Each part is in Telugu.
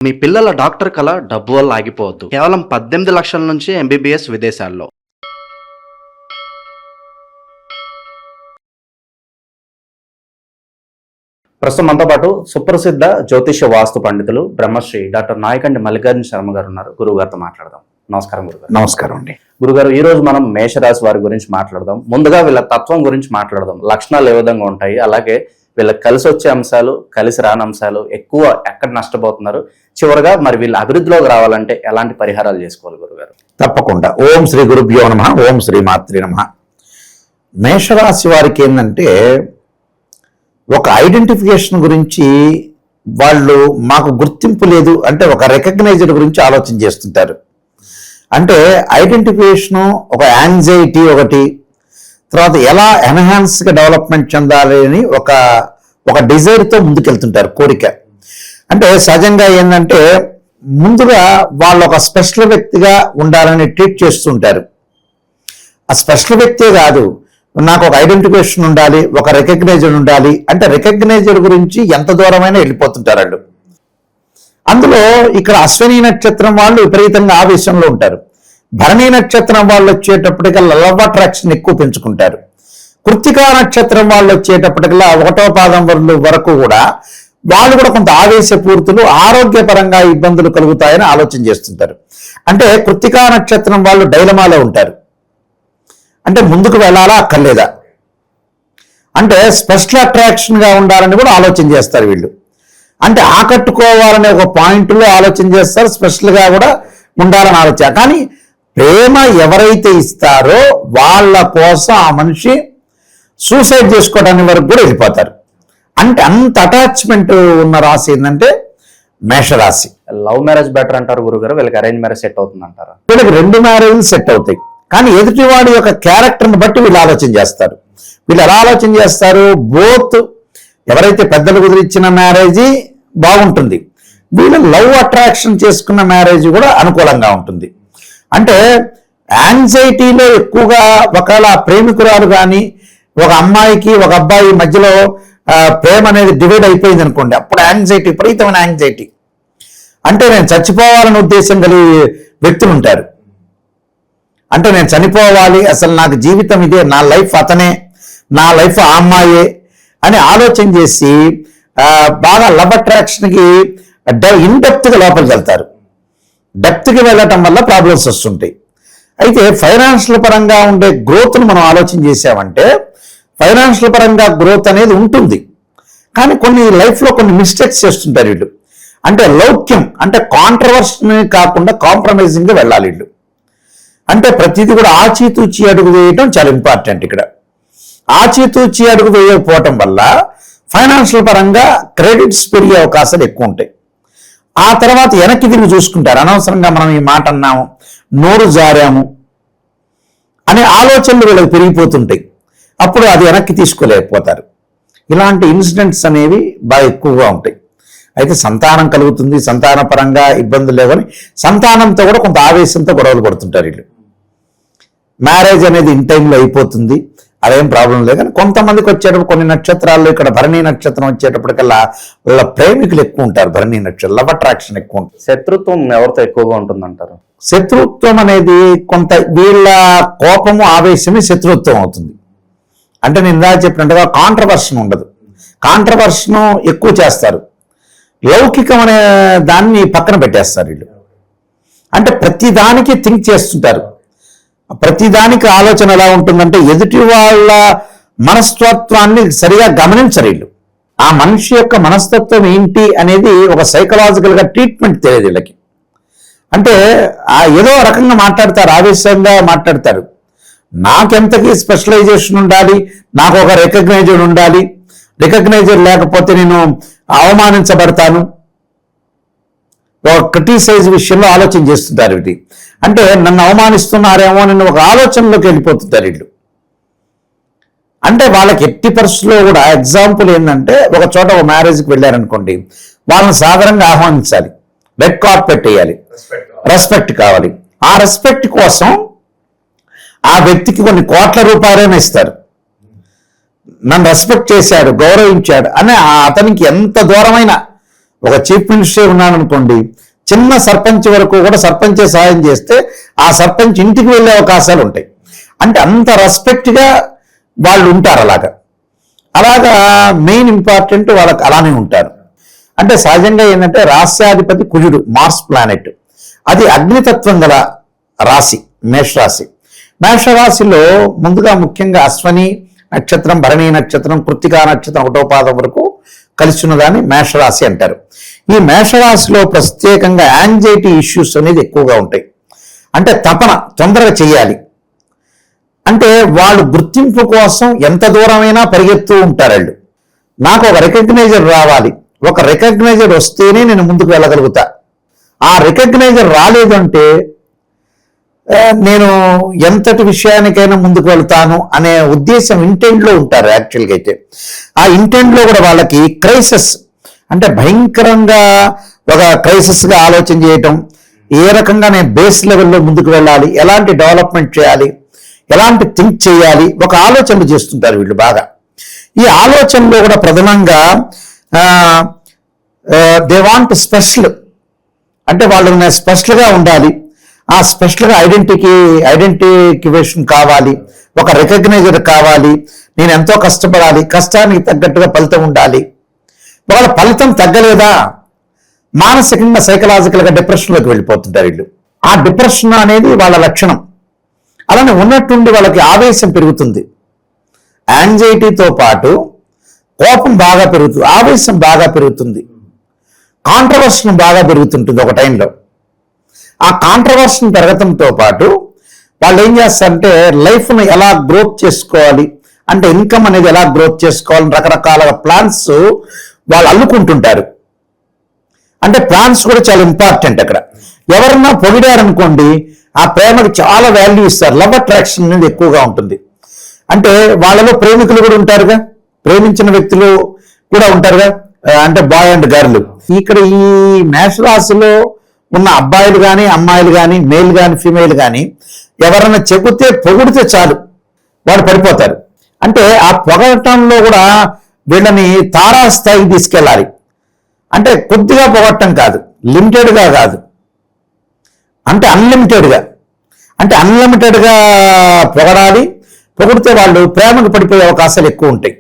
మీ పిల్లల డాక్టర్ కల డబ్బు వల్ల ఆగిపోవద్దు. కేవలం 18 లక్షల నుంచి ఎంబీబీఎస్ విదేశాల్లో. ప్రస్తుతం మనతో పాటు సుప్రసిద్ధ జ్యోతిష వాస్తు పండితులు బ్రహ్మశ్రీ డాక్టర్ నాయకండి మల్లికార్జున శర్మ గారు ఉన్నారు. గురువు గారితో మాట్లాడదాం. నమస్కారం గురుగారు. నమస్కారం అండి. గురుగారు, ఈ రోజు మనం మేషరాశి వారి గురించి మాట్లాడదాం. ముందుగా వీళ్ళ తత్వం గురించి మాట్లాడదాం. లక్షణాలు ఏ విధంగా ఉంటాయి, అలాగే వీళ్ళకి కలిసి వచ్చే అంశాలు, కలిసి రాని అంశాలు, ఎక్కువ ఎక్కడ నష్టపోతున్నారు, చివరిగా మరి వీళ్ళ అభివృద్ధిలోకి రావాలంటే ఎలాంటి పరిహారాలు చేసుకోవాలి గురుగారు? తప్పకుండా. ఓం శ్రీ గురుభ్యో నమః. ఓం శ్రీ మాత్రే నమః. మేషరాశి వారికి ఏంటంటే ఒక ఐడెంటిఫికేషన్ గురించి వాళ్ళు మాకు గుర్తింపు లేదు అంటే ఒక రికగ్నైజ్డ్ గురించి ఆలోచన చేస్తుంటారు. అంటే ఐడెంటిఫికేషను, ఒక యాంగ్జైటీ ఒకటి, తర్వాత ఎలా ఎన్హాన్స్గా డెవలప్మెంట్ చెందాలి అని ఒక డిజైర్తో ముందుకెళ్తుంటారు, కోరిక. అంటే సహజంగా ఏంటంటే ముందుగా వాళ్ళు ఒక స్పెషల్ వ్యక్తిగా ఉండాలని ట్రీట్ చేస్తుంటారు. ఆ స్పెషల్ వ్యక్తే కాదు, నాకు ఒక ఐడెంటిఫికేషన్ ఉండాలి, ఒక రికగ్నైజ్డ్ ఉండాలి అంటే రికగ్నైజ్డ్ గురించి ఎంత దూరమైనా వెళ్ళిపోతుంటారు వాళ్ళు. అందులో ఇక్కడ అశ్విని నక్షత్రం వాళ్ళు విపరీతంగా ఆవేశంలో ఉంటారు. భరణి నక్షత్రం వాళ్ళు వచ్చేటప్పటికల్లా లవ్ అట్రాక్షన్ ఎక్కువ పెంచుకుంటారు. కృత్తికా నక్షత్రం వాళ్ళు వచ్చేటప్పటికల్లా 1వ పాదం వరకు కూడా వాళ్ళు కూడా కొంత ఆవేశపూర్తులు, ఆరోగ్యపరంగా ఇబ్బందులు కలుగుతాయని ఆలోచన చేస్తుంటారు. అంటే కృత్తికా నక్షత్రం వాళ్ళు డైలమాలో ఉంటారు. అంటే ముందుకు వెళ్ళాలా అక్కర్లేదా, అంటే స్పెషల్ అట్రాక్షన్గా ఉండాలని కూడా ఆలోచన చేస్తారు వీళ్ళు. అంటే ఆకట్టుకోవాలనే ఒక పాయింట్లో ఆలోచన చేస్తారు, స్పెషల్గా కూడా ఉండాలని ఆలోచన. కానీ ప్రేమ ఎవరైతే ఇస్తారో వాళ్ళ కోసం ఆ మనిషి సూసైడ్ చేసుకోవడానికి వరకు కూడా వెళ్ళిపోతారు. అంటే అంత అటాచ్మెంట్ ఉన్న రాశి ఏంటంటే మేషరాశి. లవ్ మ్యారేజ్ బెటర్ అంటారు గురుగారు, వీళ్ళకి అరేంజ్ మ్యారేజ్ సెట్ అవుతుంది అంటారా? వీళ్ళకి 2 మ్యారేజ్లు సెట్ అవుతాయి. కానీ ఎదుటివాడి యొక్క క్యారెక్టర్ని బట్టి వీళ్ళు ఆలోచన చేస్తారు. వీళ్ళు ఎలా ఆలోచన చేస్తారు, బోత్ ఎవరైతే పెద్దలు కుదిరిచ్చిన మ్యారేజీ బాగుంటుంది, వీళ్ళు లవ్ అట్రాక్షన్ చేసుకున్న మ్యారేజ్ కూడా అనుకూలంగా ఉంటుంది. అంటే యాంగ్జైటీలో ఎక్కువగా ఒకవేళ ప్రేమికురాలు కానీ ఒక అమ్మాయికి ఒక అబ్బాయి మధ్యలో ప్రేమ అనేది డివైడ్ అయిపోయింది అనుకోండి, అప్పుడు యాంగ్జైటీ, విపరీతమైన యాంగ్జైటీ. అంటే నేను చచ్చిపోవాలని ఉద్దేశం కలిగి వ్యక్తులు ఉంటారు. అంటే నేను చనిపోవాలి, అసలు నాకు జీవితం ఇదే, నా లైఫ్ అతనే, నా లైఫ్ ఆ అమ్మాయే అని ఆలోచన చేసి బాగా లవ్ అట్రాక్షన్కి ఇన్డెప్త్గా లోపలికి వెళ్తారు. డెప్త్కి వెళ్ళటం వల్ల ప్రాబ్లమ్స్ వస్తుంటాయి. అయితే ఫైనాన్షియల్ పరంగా ఉండే గ్రోత్ను మనం ఆలోచన చేసామంటే ఫైనాన్షియల్ పరంగా గ్రోత్ అనేది ఉంటుంది. కానీ కొన్ని లైఫ్లో కొన్ని మిస్టేక్స్ చేస్తుంటారు వీళ్ళు. అంటే లౌక్యం అంటే కాంట్రవర్సీ కాకుండా కాంప్రమైజింగ్గా వెళ్ళాలి వీళ్ళు. అంటే ప్రతిదీ కూడా ఆచితూచి అడుగు వేయటం చాలా ఇంపార్టెంట్. ఇక్కడ ఆచితూచి అడుగు వేయకపోవటం వల్ల ఫైనాన్షియల్ పరంగా క్రెడిట్స్ పెరిగే అవకాశాలు ఎక్కువ ఉంటాయి. ఆ తర్వాత వెనక్కి తిరిగి చూసుకుంటారు. అనవసరంగా మనం ఈ మాట అన్నాము, నోరు జారాము అనే ఆలోచనలు వీళ్ళకి పెరిగిపోతుంటాయి. అప్పుడు అది వెనక్కి తీసుకోలేకపోతారు. ఇలాంటి ఇన్సిడెంట్స్ అనేవి బాగా ఎక్కువగా ఉంటాయి. అయితే సంతానం కలుగుతుంది, సంతాన పరంగా ఇబ్బందులు లేవని సంతానంతో కూడా కొంత ఆవేశంతో గొడవలు పడుతుంటారు వీళ్ళు. మ్యారేజ్ అనేది ఇన్ టైంలో అయిపోతుంది, అదేం ప్రాబ్లం లేదు. కానీ కొంతమందికి వచ్చేటప్పుడు కొన్ని నక్షత్రాల్లో ఇక్కడ భరణి నక్షత్రం వచ్చేటప్పటికల్లా వాళ్ళ ప్రేమికులు ఎక్కువ ఉంటారు. భరణి నక్షత్రం లవ్ అట్రాక్షన్ ఎక్కువ ఉంటుంది. శత్రుత్వం ఎవరితో ఎక్కువగా ఉంటుందంటారు? శత్రుత్వం అనేది కొంత వీళ్ళ కోపము ఆవేశమే శత్రుత్వం అవుతుంది. అంటే నేను ఇందాక చెప్పినట్టుగా కాంట్రవర్షన్ ఉండదు, కాంట్రవర్షన్ ఎక్కువ చేస్తారు. లౌకికం అనే దాన్ని పక్కన పెట్టేస్తారు వీళ్ళు. అంటే ప్రతిదానికి థింక్ చేస్తుంటారు. ప్రతిదానికి ఆలోచన ఎలా ఉంటుందంటే ఎదుటి వాళ్ళ మనస్తత్వాన్ని సరిగా గమనించరు వీళ్ళు. ఆ మనిషి యొక్క మనస్తత్వం ఏంటి అనేది ఒక సైకలాజికల్గా ట్రీట్మెంట్ తెలియదు వీళ్ళకి. అంటే ఏదో రకంగా మాట్లాడతారు, ఆవేశంగా మాట్లాడతారు. నాకెంతకీ స్పెషలైజేషన్ ఉండాలి, నాకు ఒక రికగ్నైజర్ ఉండాలి, రికగ్నైజర్ లేకపోతే నేను అవమానించబడతాను, ఒక క్రిటిసైజ్ విషయంలో ఆలోచన చేస్తుంటారు ఇది. అంటే నన్ను అవమానిస్తున్నారేమో అని ఒక ఆలోచనలోకి వెళ్ళిపోతుంటారు వీళ్ళు. అంటే వాళ్ళకి ఎట్టి పరిస్థితుల్లో కూడా ఎగ్జాంపుల్ ఏంటంటే ఒక చోట ఒక మ్యారేజ్కి వెళ్ళారనుకోండి, వాళ్ళని సాధారణంగా ఆహ్వానించాలి, రెడ్ కార్పెట్ వేయాలి, రెస్పెక్ట్ కావాలి. ఆ రెస్పెక్ట్ కోసం ఆ వ్యక్తికి కొన్ని కోట్ల రూపాయలైనా ఇస్తారు. నన్ను రెస్పెక్ట్ చేశాడు, గౌరవించాడు అని అతనికి ఎంత దూరమైన ఒక చీఫ్ మినిస్టర్ ఉన్నాను అనుకోండి, చిన్న సర్పంచ్ వరకు కూడా సర్పంచే సహాయం చేస్తే ఆ సర్పంచ్ ఇంటికి వెళ్ళే అవకాశాలు ఉంటాయి. అంటే అంత రెస్పెక్ట్గా వాళ్ళు ఉంటారు. అలాగా మెయిన్ ఇంపార్టెంట్ వాళ్ళకి అలానే ఉంటారు. అంటే సహజంగా ఏంటంటే రాస్యాధిపతి కుజుడు, మార్స్ ప్లానెట్, అది అగ్నితత్వం గల రాశి మేషరాశి. మేషరాశిలో ముందుగా ముఖ్యంగా అశ్వని నక్షత్రం, భరణి నక్షత్రం, కృత్తికా నక్షత్రం 1వ పాదం వరకు కలిసి ఉన్నదాన్ని మేషరాశి అంటారు. ఈ మేషరాశిలో ప్రత్యేకంగా యాంగ్జైటీ ఇష్యూస్ అనేది ఎక్కువగా ఉంటాయి. అంటే తపన తొందరగా చేయాలి, అంటే వాళ్ళు గుర్తింపు కోసం ఎంత దూరమైనా పరిగెత్తూ ఉంటారు. వాళ్ళు నాకు ఒక రికగ్నైజర్ రావాలి, ఒక రికగ్నైజర్ వస్తేనే నేను ముందుకు వెళ్ళగలుగుతా. ఆ రికగ్నైజర్ రాలేదంటే నేను ఎంతటి విషయానికైనా ముందుకు వెళ్తాను అనే ఉద్దేశం ఇంటెంట్లో ఉంటారు. యాక్చువల్గా అయితే ఆ ఇంటెంట్లో కూడా వాళ్ళకి క్రైసిస్ అంటే భయంకరంగా ఒక క్రైసిస్గా ఆలోచన చేయటం, ఏ రకంగా నేను బేస్ లెవెల్లో ముందుకు వెళ్ళాలి, ఎలాంటి డెవలప్మెంట్ చేయాలి, ఎలాంటి థింక్ చేయాలి, ఒక ఆలోచనలు చేస్తుంటారు వీళ్ళు బాగా. ఈ ఆలోచనలో కూడా ప్రధానంగా దే వాంట్ స్పెషల్, అంటే వాళ్ళు స్పెషల్గా ఉండాలి, ఆ స్పెషల్గా ఐడెంటిఫికేషన్ కావాలి, ఒక రికగ్నైజర్ కావాలి, నేను ఎంతో కష్టపడాలి, కష్టానికి తగ్గట్టుగా ఫలితం ఉండాలి. వాళ్ళ ఫలితం తగ్గలేదా మానసికంగా సైకలాజికల్గా డిప్రెషన్లోకి వెళ్ళిపోతుంటారు వీళ్ళు. ఆ డిప్రెషన్ అనేది వాళ్ళ లక్షణం. అలానే ఉన్నట్టుండి వాళ్ళకి ఆవేశం పెరుగుతుంది, యాంగ్జైటీతో పాటు కోపం బాగా పెరుగుతుంది, ఆవేశం బాగా పెరుగుతుంది, కాంట్రవర్షన్ బాగా పెరుగుతుంటుంది ఒక టైంలో. ఆ కాంట్రవర్షన్ పెరగడంతో పాటు వాళ్ళు ఏం చేస్తారంటే లైఫ్ను ఎలా గ్రోత్ చేసుకోవాలి, అంటే ఇన్కమ్ అనేది ఎలా గ్రోత్ చేసుకోవాలని రకరకాల ప్లాన్స్ వాళ్ళు అల్లుకుంటుంటారు. అంటే ప్లాన్స్ కూడా చాలా ఇంపార్టెంట్. అక్కడ ఎవరన్నా పొగిడారనుకోండి, ఆ ప్రేమకి చాలా వాల్యూ ఇస్తారు, లవ్ అట్రాక్షన్ అనేది ఎక్కువగా ఉంటుంది. అంటే వాళ్ళలో ప్రేమికులు కూడా ఉంటారుగా, ప్రేమించిన వ్యక్తులు కూడా ఉంటారుగా, అంటే బాయ్ అండ్ గర్ల్. ఇక్కడ ఈ మేషరాశిలో ఉన్న అబ్బాయిలు కానీ అమ్మాయిలు కానీ మేల్ కానీ ఫీమేల్ కానీ ఎవరన్నా చెబితే పొగిడితే చాలు వాడు పడిపోతారు. అంటే ఆ పొగడటంలో కూడా వీళ్ళని తారాస్థాయికి తీసుకెళ్ళాలి. అంటే కొద్దిగా పొగట్టం కాదు, లిమిటెడ్గా కాదు, అంటే అన్లిమిటెడ్గా, అంటే అన్లిమిటెడ్గా పొగడాలి. పొగిడితే వాళ్ళు ప్రేమకు పడిపోయే అవకాశాలు ఎక్కువ ఉంటాయి.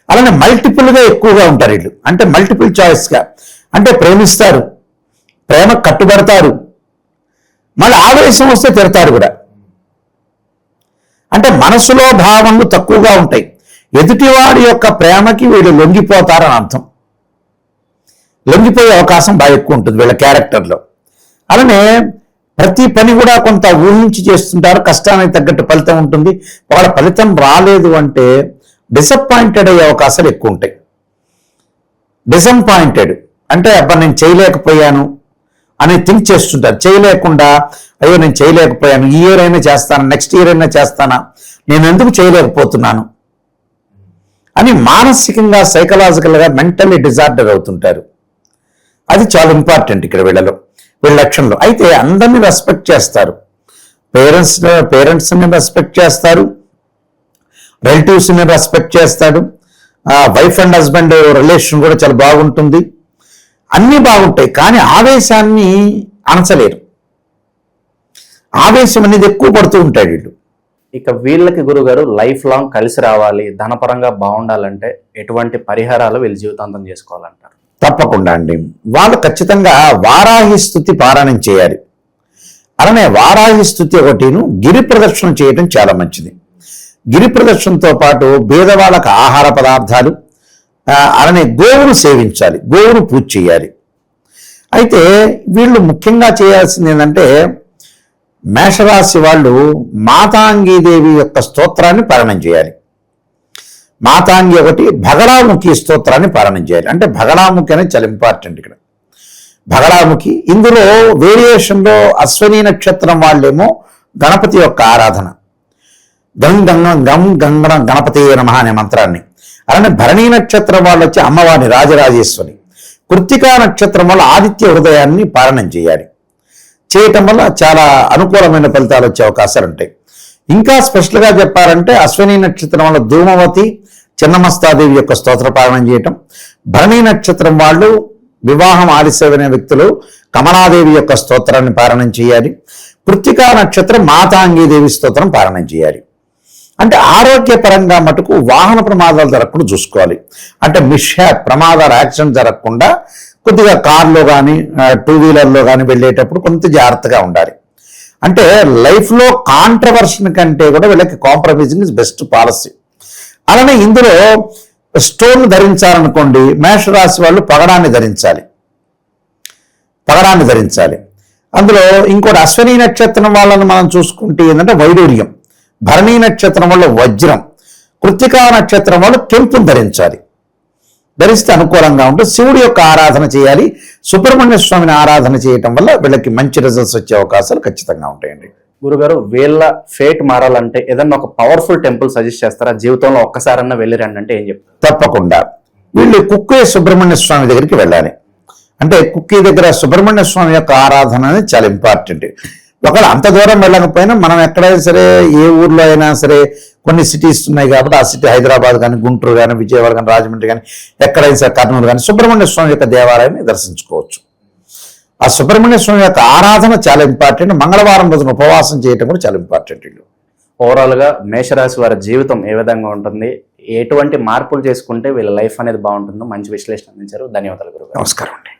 అలానే మల్టిపుల్గా ఎక్కువగా ఉంటారు వీళ్ళు, అంటే మల్టిపుల్ చాయిస్గా, అంటే ప్రేమిస్తారు, ప్రేమకు కట్టుబడతారు, మళ్ళీ ఆవేశం వస్తే తిడతారు కూడా. అంటే మనసులో భావనలు తక్కువగా ఉంటాయి. ఎదుటివాడి యొక్క ప్రేమకి వీళ్ళు లొంగిపోతారని అర్థం. లొంగిపోయే అవకాశం బాగా ఎక్కువ ఉంటుంది వీళ్ళ క్యారెక్టర్లో. అలానే ప్రతి పని కూడా కొంత ఊహించి చేస్తుంటారు, కష్టానికి తగ్గట్టు ఫలితం ఉంటుంది. వాళ్ళ ఫలితం రాలేదు అంటే డిసప్పాయింటెడ్ అయ్యే అవకాశాలు ఎక్కువ ఉంటాయి. డిసప్పాయింటెడ్ అంటే అబ్బా నేను చేయలేకపోయాను అని థింక్ చేస్తుంటారు. చేయలేకుండా అయ్యో నేను చేయలేకపోయాను, ఈ ఇయర్ అయినా చేస్తాను, నెక్స్ట్ ఇయర్ అయినా చేస్తానా, నేను ఎందుకు చేయలేకపోతున్నాను అని మానసికంగా సైకలాజికల్గా మెంటల్లీ డిజార్డర్ అవుతుంటారు. అది చాలా ఇంపార్టెంట్ ఇక్కడ వీళ్ళ లక్షణంలో. అయితే అందరినీ రెస్పెక్ట్ చేస్తారు, పేరెంట్స్ని రెస్పెక్ట్ చేస్తారు, రిలేటివ్స్ని రెస్పెక్ట్ చేస్తాడు, వైఫ్ అండ్ హస్బెండ్ రిలేషన్ కూడా చాలా బాగుంటుంది, అన్నీ బాగుంటాయి. కానీ ఆవేశాన్ని అణచలేరు, ఆవేశం అనేది ఎక్కువ పడుతూ ఉంటాడు వీళ్ళు. ఇక వీళ్ళకి గురుగారు లైఫ్ లాంగ్ కలిసి రావాలి, ధనపరంగా బాగుండాలంటే ఎటువంటి పరిహారాలు వీళ్ళు జీవితాంతం చేసుకోవాలంటారు? తప్పకుండా అండి, వాళ్ళు ఖచ్చితంగా వారాహి స్తుతి పారాయణం చేయాలి. అలానే వారాహి స్తుతి ఒకటిను గిరి ప్రదక్షిణ చేయడం చాలా మంచిది. గిరి ప్రదక్షిణతో పాటు పేదవాళ్ళకు ఆహార పదార్థాలు, అలానే గోవును సేవించాలి, గోవును పూజ చేయాలి. అయితే వీళ్ళు ముఖ్యంగా చేయాల్సింది ఏంటంటే మేషరాశి వాళ్ళు మాతాంగీదేవి యొక్క స్తోత్రాన్ని పారాయణం చేయాలి. మాతాంగి ఒకటి, భగళాముఖి స్తోత్రాన్ని పారాయణం చేయాలి. అంటే భగళాముఖి అనేది చాలా ఇంపార్టెంట్ ఇక్కడ. భగళాముఖి ఇందులో వేరియేషన్లో అశ్వని నక్షత్రం వాళ్ళేమో గణపతి యొక్క ఆరాధన, గం గణపతి నమః అనే మంత్రాన్ని. అలానే భరణీ నక్షత్రం వాళ్ళు వచ్చి అమ్మవారిని రాజరాజేశ్వరి, కృత్తికా నక్షత్రం వల్ల ఆదిత్య హృదయాన్ని పారాయణం చేయాలి. చేయటం వల్ల చాలా అనుకూలమైన ఫలితాలు వచ్చే అవకాశాలు ఉంటాయి. ఇంకా స్పెషల్గా చెప్పారంటే అశ్విని నక్షత్రం వల్ల ధూమవతి చిన్నమస్తాదేవి యొక్క స్తోత్ర పారాయణం చేయటం, భరణీ నక్షత్రం వాళ్ళు వివాహం ఆలస్యమైన వ్యక్తులు కమలాదేవి యొక్క స్తోత్రాన్ని పారాయణం చేయాలి. కృత్తికా నక్షత్రం మాతాంగీదేవి స్తోత్రం పారాయణం చేయాలి. అంటే ఆరోగ్యపరంగా మటుకు వాహన ప్రమాదాలు జరగకుండా చూసుకోవాలి. అంటే మిస్హ్యాప్ ప్రమాదాలు యాక్సిడెంట్ జరగకుండా కొద్దిగా కార్లో కానీ 2 వీలర్లో కానీ వెళ్ళేటప్పుడు కొంత జాగ్రత్తగా ఉండాలి. అంటే లైఫ్లో కాంట్రవర్షన్ కంటే కూడా వీళ్ళకి కాంప్రమైజింగ్ ఇస్ బెస్ట్ పాలసీ. అలానే ఇందులో స్టోన్ ధరించాలనుకోండి, మేషరాశి వాళ్ళు పగడాన్ని ధరించాలి. అందులో ఇంకోటి అశ్విని నక్షత్రం వాళ్ళని మనం చూసుకుంటే ఏంటంటే వైడూర్యం, భరణీ నక్షత్రం వల్ల వజ్రం, కృత్తికా నక్షత్రం వాళ్ళు కెంపును ధరిస్తే అనుకూలంగా ఉంటే శివుడి యొక్క ఆరాధన చేయాలి. సుబ్రహ్మణ్య స్వామిని ఆరాధన చేయటం వల్ల వీళ్ళకి మంచి రిజల్ట్స్ వచ్చే అవకాశాలు ఖచ్చితంగా ఉంటాయండి. గురుగారు, వీళ్ళ ఫేట్ మారాలంటే ఏదన్నా ఒక పవర్ఫుల్ టెంపుల్ సజెస్ట్ చేస్తారా? జీవితంలో ఒక్కసారన్నా వెళ్ళిరండి అంటే ఏం చెప్తారు? తప్పకుండా వీళ్ళు కుక్కే సుబ్రహ్మణ్య స్వామి దగ్గరికి వెళ్ళాలి. అంటే కుక్కి దగ్గర సుబ్రహ్మణ్య స్వామి యొక్క ఆరాధన అనేది చాలా ఇంపార్టెంట్. ఒకవేళ అంత దూరం వెళ్ళకపోయినా మనం ఎక్కడైనా సరే, ఏ ఊర్లో అయినా సరే, కొన్ని సిటీస్ ఉన్నాయి కాబట్టి ఆ సిటీ హైదరాబాద్ కానీ, గుంటూరు కానీ, విజయవాడ కానీ, రాజమండ్రి కానీ, ఎక్కడైనా సరే కర్నూలు కానీ సుబ్రహ్మణ్య స్వామి యొక్క దేవాలయాన్ని దర్శించుకోవచ్చు. ఆ సుబ్రహ్మణ్య స్వామి యొక్క ఆరాధన చాలా ఇంపార్టెంట్. మంగళవారం రోజున ఉపవాసం చేయటం కూడా చాలా ఇంపార్టెంట్. ఓవరాల్ గా మేషరాశి వారి జీవితం ఏ విధంగా ఉంటుంది, ఎటువంటి మార్పులు చేసుకుంటే వీళ్ళ లైఫ్ అనేది బాగుంటుందో మంచి విశ్లేషణ అందించారు. ధన్యవాదాలు గురుగారు. నమస్కారం అండి.